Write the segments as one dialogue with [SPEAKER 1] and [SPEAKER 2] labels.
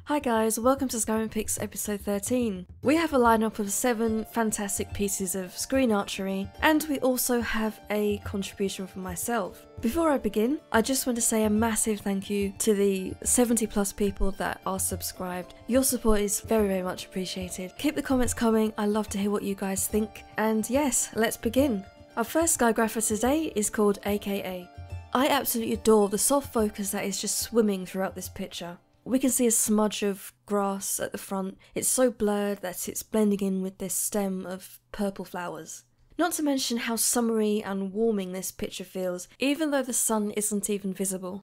[SPEAKER 1] Hi guys, welcome to Skyrim Pix episode 13. We have a lineup of 7 fantastic pieces of screen archery, and we also have a contribution from myself. Before I begin, I just want to say a massive thank you to the 70 plus people that are subscribed. Your support is very much appreciated. Keep the comments coming, I love to hear what you guys think. And yes, let's begin. Our first Skygrapher today is called Achaidh. I absolutely adore the soft focus that is just swimming throughout this picture. We can see a smudge of grass at the front. It's so blurred that it's blending in with this stem of purple flowers. Not to mention how summery and warming this picture feels, even though the sun isn't even visible.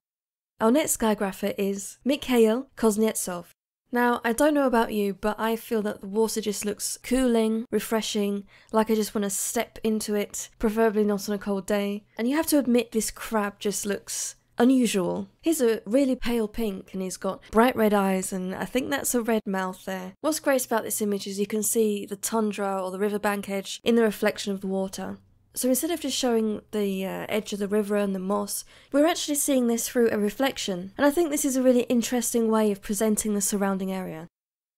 [SPEAKER 1] Our next Skygrapher is Mikhail Kuznetsov. Now, I don't know about you, but I feel that the water just looks cooling, refreshing, like I just want to step into it, preferably not on a cold day. And you have to admit this crab just looks unusual. He's a really pale pink and he's got bright red eyes, and I think that's a red mouth there. What's great about this image is you can see the tundra or the riverbank edge in the reflection of the water. So instead of just showing the edge of the river and the moss, we're actually seeing this through a reflection, and I think this is a really interesting way of presenting the surrounding area.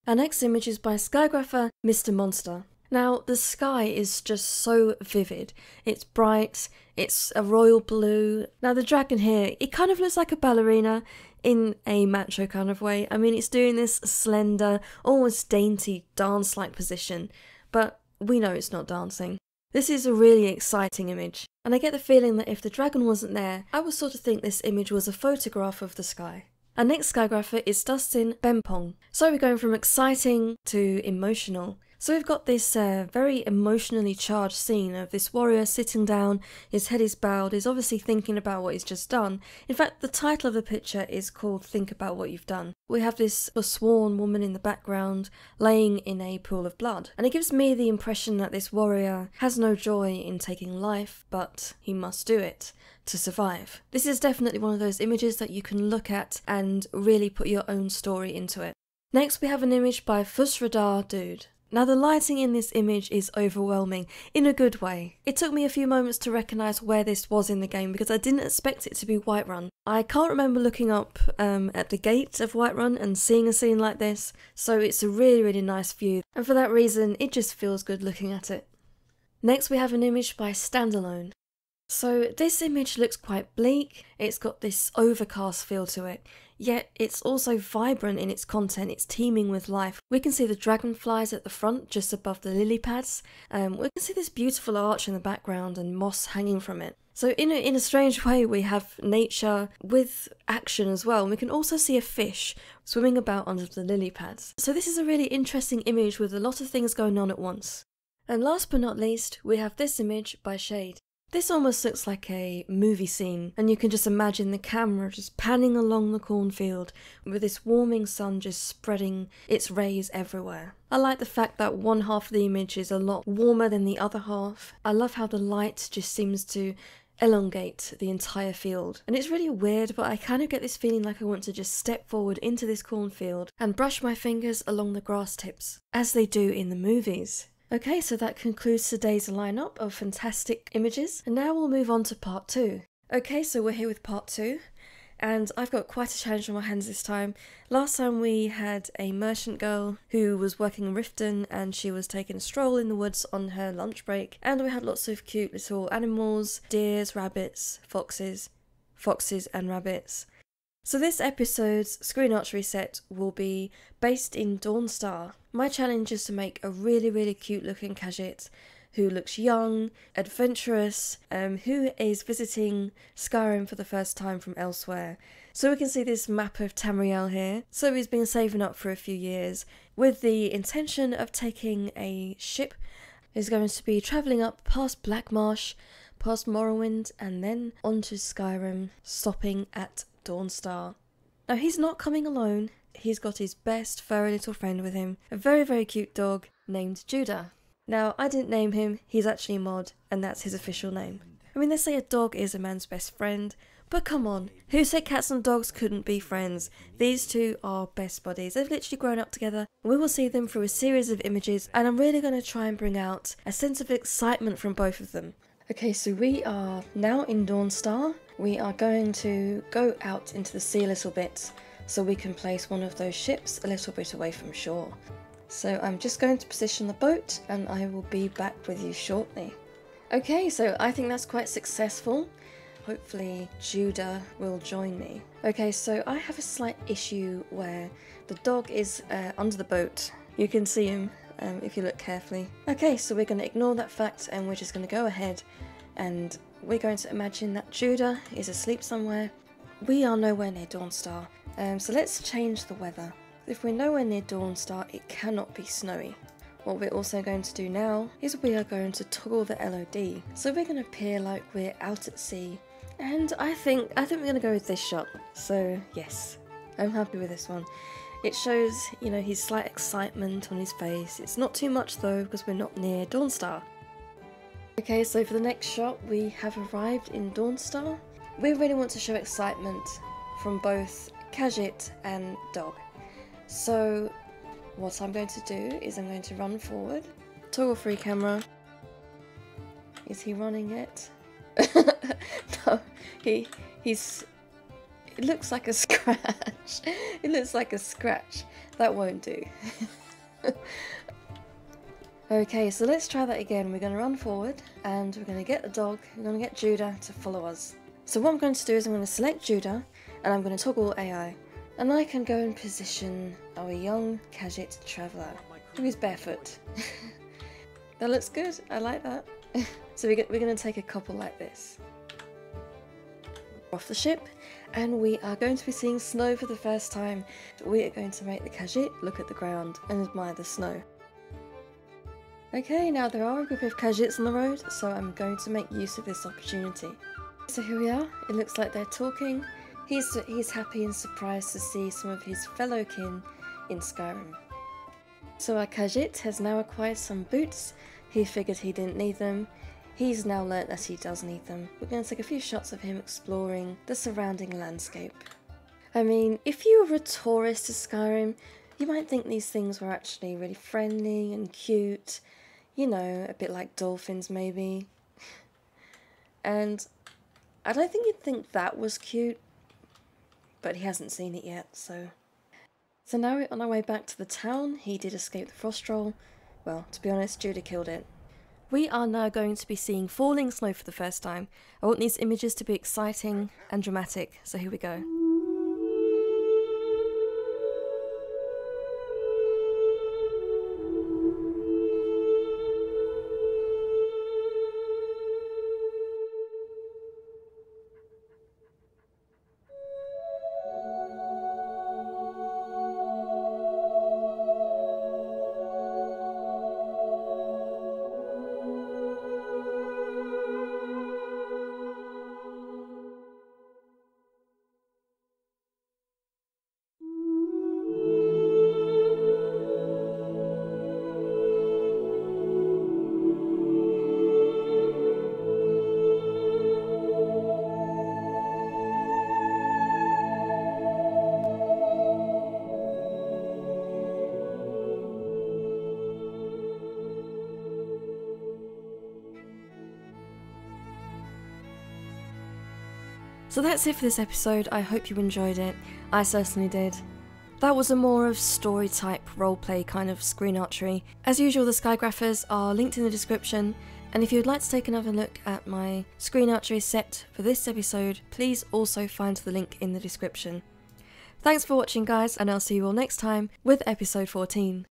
[SPEAKER 1] Our next image is by Skygrapher Mr. Monster. Now, the sky is just so vivid. It's bright, it's a royal blue. Now the dragon here, it kind of looks like a ballerina in a macho kind of way. I mean, it's doing this slender, almost dainty dance-like position, but we know it's not dancing. This is a really exciting image, and I get the feeling that if the dragon wasn't there, I would sort of think this image was a photograph of the sky. Our next Skygrapher is Dustin Bempong. So we're going from exciting to emotional. So we've got this very emotionally charged scene of this warrior sitting down, his head is bowed, he's obviously thinking about what he's just done. In fact, the title of the picture is called Think About What You've Done. We have this forsworn woman in the background, laying in a pool of blood. And it gives me the impression that this warrior has no joy in taking life, but he must do it to survive. This is definitely one of those images that you can look at and really put your own story into it. Next we have an image by Fusradar Dude. Now the lighting in this image is overwhelming, in a good way. It took me a few moments to recognise where this was in the game because I didn't expect it to be Whiterun. I can't remember looking up at the gate of Whiterun and seeing a scene like this, so it's a really nice view, and for that reason it just feels good looking at it. Next we have an image by Standalone. So this image looks quite bleak, it's got this overcast feel to it, yet it's also vibrant in its content, it's teeming with life. We can see the dragonflies at the front just above the lily pads, we can see this beautiful arch in the background and moss hanging from it. So in a strange way we have nature with action as well, and we can also see a fish swimming about under the lily pads. So this is a really interesting image with a lot of things going on at once. And last but not least, we have this image by Cheide. This almost looks like a movie scene, and you can just imagine the camera just panning along the cornfield with this warming sun just spreading its rays everywhere. I like the fact that one half of the image is a lot warmer than the other half. I love how the light just seems to elongate the entire field. And it's really weird, but I kind of get this feeling like I want to just step forward into this cornfield and brush my fingers along the grass tips, as they do in the movies. Okay, so that concludes today's lineup of fantastic images, and now we'll move on to part 2. Okay, so we're here with part 2, and I've got quite a challenge on my hands this time. Last time we had a merchant girl who was working in Riften, and she was taking a stroll in the woods on her lunch break, and we had lots of cute little animals, deers, rabbits, foxes and rabbits. So this episode's screen archery set will be based in Dawnstar. My challenge is to make a really cute looking Achaidh who looks young, adventurous, who is visiting Skyrim for the first time from elsewhere. So we can see this map of Tamriel here. So he's been saving up for a few years with the intention of taking a ship. He's going to be travelling up past Blackmarsh, past Morrowind, and then onto Skyrim, stopping at Dawnstar. Now he's not coming alone, he's got his best furry little friend with him, a very cute dog named Judah. Now I didn't name him, he's actually Mod, and that's his official name. I mean, they say a dog is a man's best friend, but come on, who said cats and dogs couldn't be friends? These two are best buddies, they've literally grown up together, and we will see them through a series of images, and I'm really going to try and bring out a sense of excitement from both of them. Okay, so we are now in Dawnstar. We are going to go out into the sea a little bit, so we can place one of those ships a little bit away from shore. So I'm just going to position the boat and I will be back with you shortly. Okay, so I think that's quite successful. Hopefully Judah will join me. Okay, so I have a slight issue where the dog is under the boat. You can see him if you look carefully. Okay, so we're going to ignore that fact and we're just going to go ahead and we're going to imagine that Judah is asleep somewhere. We are nowhere near Dawnstar, so let's change the weather. If we're nowhere near Dawnstar, it cannot be snowy. What we're also going to do now is we are going to toggle the LOD. So we're going to appear like we're out at sea. And I think we're going to go with this shot. So yes, I'm happy with this one. It shows, you know, his slight excitement on his face. It's not too much though, because we're not near Dawnstar. Okay, so for the next shot, we have arrived in Dawnstar. We really want to show excitement from both Achaidh and dog. So what I'm going to do is I'm going to run forward, toggle free camera. Is he running yet? No, he's. It looks like a scratch. It looks like a scratch. That won't do. Okay, so let's try that again. We're going to run forward and we're going to get the dog. We're going to get Judah to follow us. So what I'm going to do is I'm going to select Judah and I'm going to toggle AI. And I can go and position our young Achaidh traveller, who is barefoot. That looks good, I like that. So we're going to take a couple like this. Off the ship, and we are going to be seeing snow for the first time. We are going to make the Achaidh look at the ground and admire the snow. Okay, now there are a group of Achaidhs on the road, so I'm going to make use of this opportunity. So here we are, it looks like they're talking. He's happy and surprised to see some of his fellow kin in Skyrim. So our Achaidh has now acquired some boots. He figured he didn't need them. He's now learnt that he does need them. We're going to take a few shots of him exploring the surrounding landscape. I mean, if you were a tourist to Skyrim, you might think these things were actually really friendly and cute. You know, a bit like dolphins maybe. And I don't think you'd think that was cute. But he hasn't seen it yet, so... So now we're on our way back to the town. He did escape the frost troll. Well, to be honest, Judah killed it. We are now going to be seeing falling snow for the first time. I want these images to be exciting and dramatic, so here we go. So that's it for this episode. I hope you enjoyed it. I certainly did. That was a more of story type roleplay kind of screen archery. As usual, the Skygraphers are linked in the description, and if you'd like to take another look at my screen archery set for this episode, please also find the link in the description. Thanks for watching guys, and I'll see you all next time with episode 14.